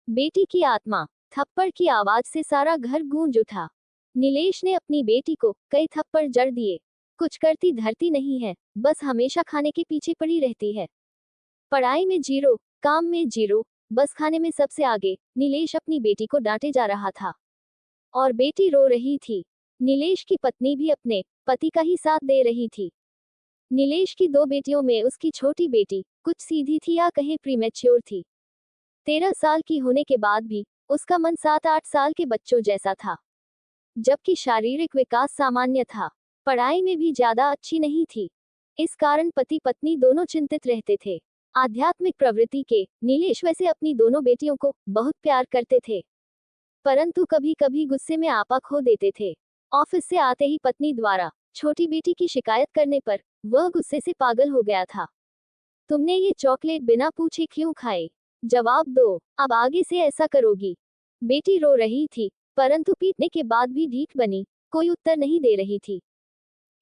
बेटी की आत्मा। थप्पड़ की आवाज से सारा घर गूंज उठा। नीलेश ने अपनी बेटी को कई थप्पड़ जड़ दिए। कुछ करती धरती नहीं है, बस हमेशा खाने के पीछे पड़ी रहती है। पढ़ाई में जीरो, काम में जीरो, बस खाने में सबसे आगे। नीलेश अपनी बेटी को डांटे जा रहा था और बेटी रो रही थी। नीलेश की पत्नी भी अपने पति का ही साथ दे रही थी। नीलेश की दो बेटियों में उसकी छोटी बेटी कुछ सीधी थी या कहीं प्रीमेच्योर थी। 13 साल की होने के बाद भी उसका मन 7-8 साल के बच्चों जैसा था, जबकि शारीरिक विकास सामान्य था। पढ़ाई में भी ज्यादा अच्छी नहीं थी। इस कारण पति पत्नी दोनों चिंतित रहते थे। आध्यात्मिक प्रवृत्ति के नीलेश वैसे अपनी दोनों बेटियों को बहुत प्यार करते थे, परंतु कभी कभी गुस्से में आपा खो देते थे। ऑफिस से आते ही पत्नी द्वारा छोटी बेटी की शिकायत करने पर वह गुस्से से पागल हो गया था। तुमने ये चॉकलेट बिना पूछे क्यों खाए? जवाब दो, अब आगे से ऐसा करोगी? बेटी रो रही थी, परंतु पीटने के बाद भी ढीठ बनी, कोई उत्तर नहीं दे रही थी।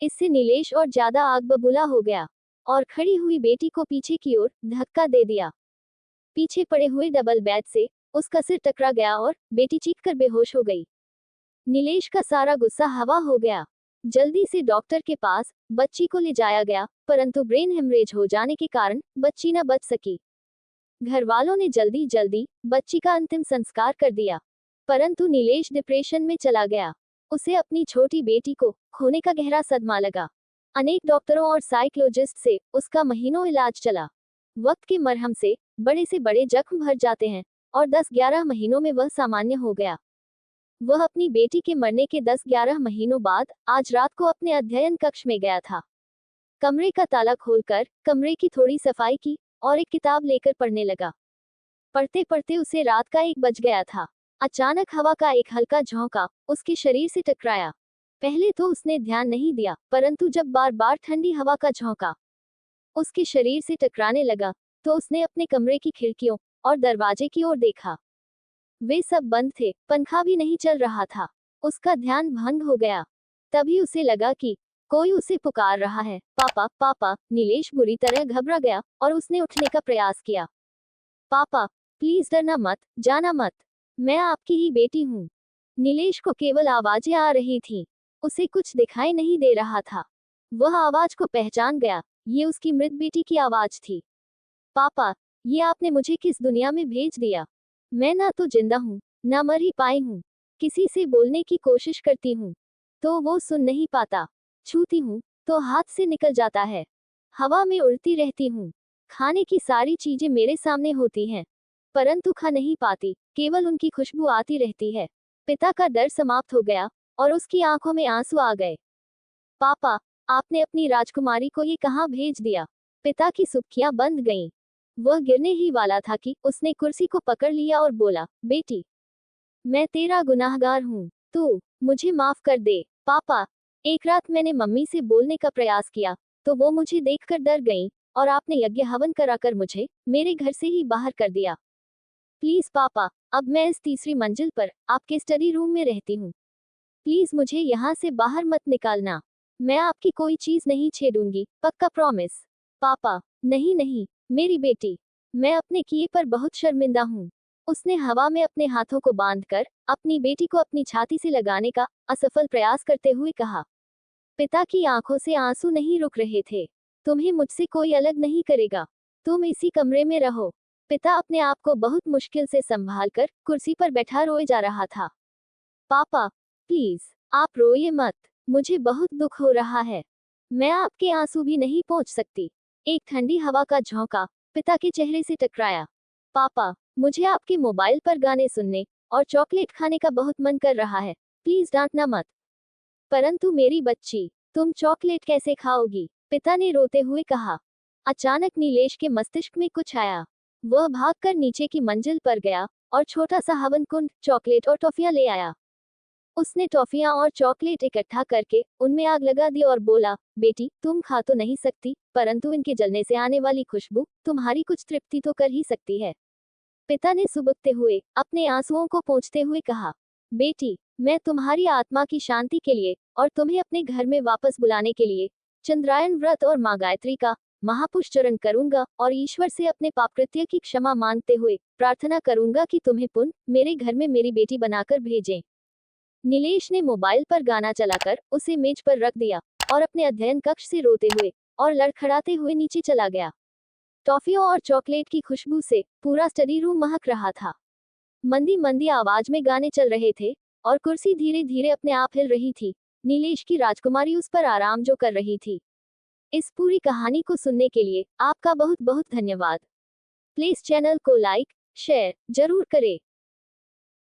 इससे नीलेश और ज्यादा आग बबूला हो गया और खड़ी हुई बेटी को पीछे की ओर धक्का दे दिया। पीछे पड़े हुए डबल बेड से उसका सिर टकरा गया और बेटी चीखकर बेहोश हो गई। नीलेश का सारा गुस्सा हवा हो गया। जल्दी से डॉक्टर के पास बच्ची को ले जाया गया, परंतु ब्रेन हेमरेज हो जाने के कारण बच्ची न बच सकी। घर वालों ने जल्दी जल्दी बच्ची का अंतिम संस्कार कर दिया, परंतु नीलेश डिप्रेशन में चला गया। उसे अपनी छोटी बेटी को खोने का गहरा सदमा लगा। अनेक डॉक्टरों और साइकोलॉजिस्ट से उसका महीनों इलाज चला। वक्त के मरहम से बड़े जख्म भर जाते हैं और 10-11 महीनों में वह सामान्य हो गया। वह अपनी बेटी के मरने के 10-11 महीनों बाद आज रात को अपने अध्ययन कक्ष में गया था। कमरे का ताला खोलकर कमरे की थोड़ी सफाई की और एक किताब लेकर पढ़ने लगा। पढ़ते पढ़ते उसे रात का 1 बज गया था। अचानक हवा का एक हल्का झोंका उसके शरीर से टकराया। पहले तो उसने ध्यान नहीं दिया, परंतु जब बार बार ठंडी हवा का झोंका उसके शरीर से टकराने लगा, तो उसने अपने कमरे की खिड़कियों और दरवाजे की ओर देखा। वे सब बंद थे, पंखा भी नहीं चल रहा था। उसका ध्यान भंग हो गया। तभी उसे लगा कि कोई उसे पुकार रहा है, पापा पापा। नीलेश बुरी तरह घबरा गया और उसने उठने का प्रयास किया। पापा प्लीज डरना मत, जाना मत, मैं आपकी ही बेटी हूँ। नीलेश को केवल आवाजें आ रही थीं, उसे कुछ दिखाई नहीं दे रहा था। वह आवाज को पहचान गया, ये उसकी मृत बेटी की आवाज थी। पापा, ये आपने मुझे किस दुनिया में भेज दिया? मैं ना तो जिंदा हूँ, ना मर ही पाई हूँ। किसी से बोलने की कोशिश करती हूँ तो वो सुन नहीं पाता, छूती हूँ तो हाथ से निकल जाता है। हवा में उड़ती रहती हूँ। खाने की सारी चीजें मेरे सामने होती हैं, परंतु खा नहीं पाती, केवल उनकी खुशबू आती रहती है। पिता का डर समाप्त हो गया और उसकी आंखों में आंसू आ गए। पापा, आपने अपनी राजकुमारी को ये कहाँ भेज दिया? पिता की सुर्खियां बंद गईं। वह गिरने ही वाला था कि उसने कुर्सी को पकड़ लिया और बोला, बेटी, मैं तेरा गुनाहगार हूँ, तू मुझे माफ कर दे। पापा, एक रात मैंने मम्मी से बोलने का प्रयास किया, तो वो मुझे देखकर डर गईं और आपने यज्ञ हवन कराकर मुझे मेरे घर से ही बाहर कर दिया। प्लीज पापा, अब मैं इस तीसरी मंजिल पर आपके स्टडी रूम में रहती हूँ। प्लीज मुझे यहाँ से बाहर मत निकालना। मैं आपकी कोई चीज नहीं छेड़ूंगी, पक्का प्रॉमिस। पापा, नहीं नहीं, मेरी बेटी, मैं अपने किए पर बहुत शर्मिंदा हूँ। उसने हवा में अपने हाथों को बांधकर अपनी बेटी को अपनी छाती से लगाने का असफल प्रयास करते हुए कहा। पिता की आंखों से आंसू नहीं रुक रहे थे। तुम्हें मुझसे कोई अलग नहीं करेगा, तुम इसी कमरे में रहो। पिता अपने आप को बहुत मुश्किल से संभालकर कुर्सी पर बैठा रोए जा रहा था। पापा, प्लीज, आप रोइए मत, मुझे बहुत दुख हो रहा है। मैं आपके आंसू भी नहीं पोंछ सकती। एक ठंडी हवा का झोंका पिता के चेहरे से टकराया। पापा, मुझे आपके मोबाइल पर गाने सुनने और चॉकलेट खाने का बहुत मन कर रहा है, प्लीज डांटना मत। परंतु मेरी बच्ची, तुम चॉकलेट कैसे खाओगी? पिता ने रोते हुए कहा। अचानक नीलेश के मस्तिष्क में कुछ आया। वह भागकर नीचे की मंजिल पर गया और छोटा सा हवन कुंड, चॉकलेट और टॉफियां ले आया। उसने टॉफियां और चॉकलेट इकट्ठा करके उनमें आग लगा दी और बोला, बेटी, तुम खा तो नहीं सकती, परंतु इनके जलने से आने वाली खुशबू तुम्हारी कुछ तृप्ति तो कर ही सकती है। पिता ने सुबकते हुए अपने आंसुओं को पोंछते हुए कहा, बेटी, मैं तुम्हारी आत्मा की शांति के लिए और तुम्हें अपने घर में वापस बुलाने के लिए चंद्रायन व्रत और माँ गायत्री का महापुष्चरण करूंगा और ईश्वर से अपने पापकृत्य की क्षमा मांगते हुए प्रार्थना करूंगा कि तुम्हें पुनः मेरे घर में मेरी बेटी बनाकर भेजें। नीलेश ने मोबाइल पर गाना चलाकर उसे मेज पर रख दिया और अपने अध्ययन कक्ष से रोते हुए और लड़खड़ाते हुए नीचे चला गया। टॉफियों और चॉकलेट की खुशबू से पूरा स्टडी रूम महक रहा था। मंदी मंदी आवाज में गाने चल रहे थे और कुर्सी धीरे धीरे अपने आप हिल रही थी। नीलेश की राजकुमारी उस पर आराम जो कर रही थी। इस पूरी कहानी को सुनने के लिए आपका बहुत बहुत धन्यवाद। प्लीज चैनल को लाइक शेयर जरूर करें।